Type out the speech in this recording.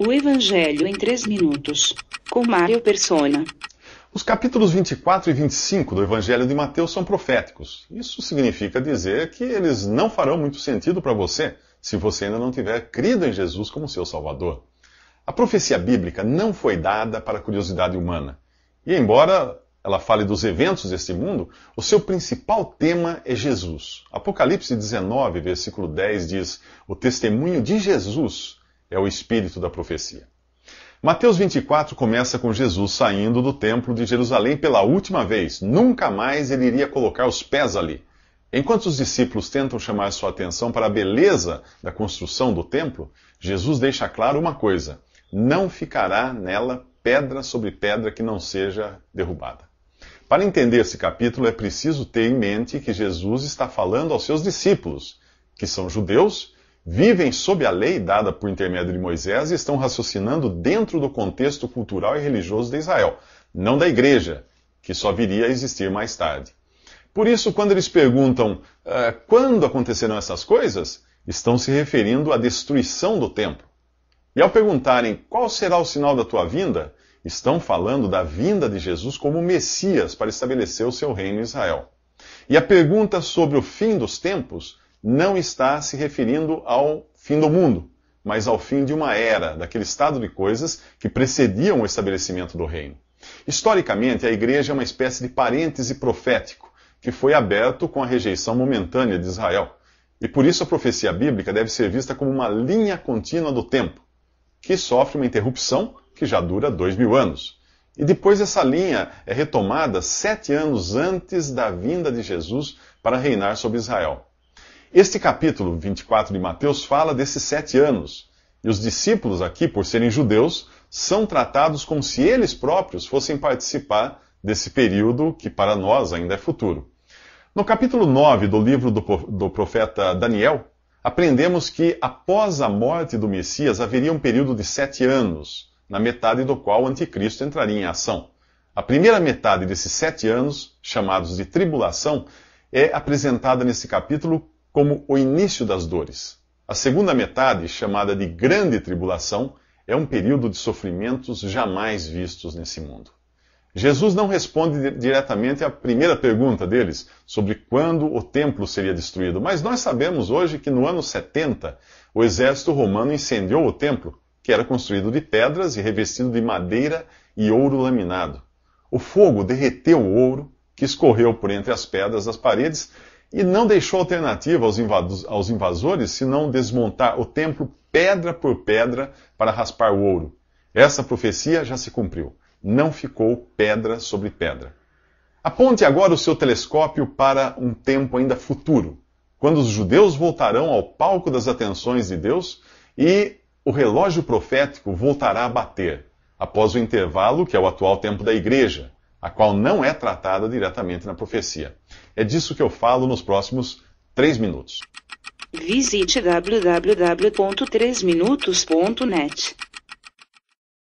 O Evangelho em 3 minutos, com Mário Persona. Os capítulos 24 e 25 do Evangelho de Mateus são proféticos. Isso significa dizer que eles não farão muito sentido para você se você ainda não tiver crido em Jesus como seu Salvador. A profecia bíblica não foi dada para a curiosidade humana. E embora ela fale dos eventos deste mundo, o seu principal tema é Jesus. Apocalipse 19, versículo 10 diz: o testemunho de Jesus é o espírito da profecia. Mateus 24 começa com Jesus saindo do templo de Jerusalém pela última vez. Nunca mais ele iria colocar os pés ali. Enquanto os discípulos tentam chamar sua atenção para a beleza da construção do templo, Jesus deixa claro uma coisa: não ficará nela pedra sobre pedra que não seja derrubada. Para entender esse capítulo, é preciso ter em mente que Jesus está falando aos seus discípulos, que são judeus, vivem sob a lei dada por intermédio de Moisés e estão raciocinando dentro do contexto cultural e religioso de Israel, não da igreja, que só viria a existir mais tarde. Por isso, quando eles perguntam quando acontecerão essas coisas, estão se referindo à destruição do templo. E ao perguntarem qual será o sinal da tua vinda, estão falando da vinda de Jesus como Messias para estabelecer o seu reino em Israel. E a pergunta sobre o fim dos tempos não está se referindo ao fim do mundo, mas ao fim de uma era, daquele estado de coisas que precediam o estabelecimento do reino. Historicamente, a igreja é uma espécie de parêntese profético, que foi aberto com a rejeição momentânea de Israel. E por isso a profecia bíblica deve ser vista como uma linha contínua do tempo, que sofre uma interrupção que já dura 2000 anos. E depois essa linha é retomada 7 anos antes da vinda de Jesus para reinar sobre Israel. Este capítulo 24 de Mateus fala desses 7 anos. E os discípulos aqui, por serem judeus, são tratados como se eles próprios fossem participar desse período que para nós ainda é futuro. No capítulo 9 do livro do profeta Daniel, aprendemos que após a morte do Messias haveria um período de 7 anos, na metade do qual o anticristo entraria em ação. A primeira metade desses 7 anos, chamados de tribulação, é apresentada nesse capítulo como o início das dores. A segunda metade, chamada de grande tribulação, é um período de sofrimentos jamais vistos nesse mundo. Jesus não responde diretamente à primeira pergunta deles, sobre quando o templo seria destruído, mas nós sabemos hoje que no ano 70, o exército romano incendiou o templo, que era construído de pedras e revestido de madeira e ouro laminado. O fogo derreteu o ouro, que escorreu por entre as pedras das paredes, e não deixou alternativa aos invasores senão desmontar o templo pedra por pedra para raspar o ouro. Essa profecia já se cumpriu. Não ficou pedra sobre pedra. Aponte agora o seu telescópio para um tempo ainda futuro, quando os judeus voltarão ao palco das atenções de Deus e o relógio profético voltará a bater, após o intervalo que é o atual tempo da igreja, a qual não é tratada diretamente na profecia. É disso que eu falo nos próximos 3 minutos. Visite www.3minutos.net.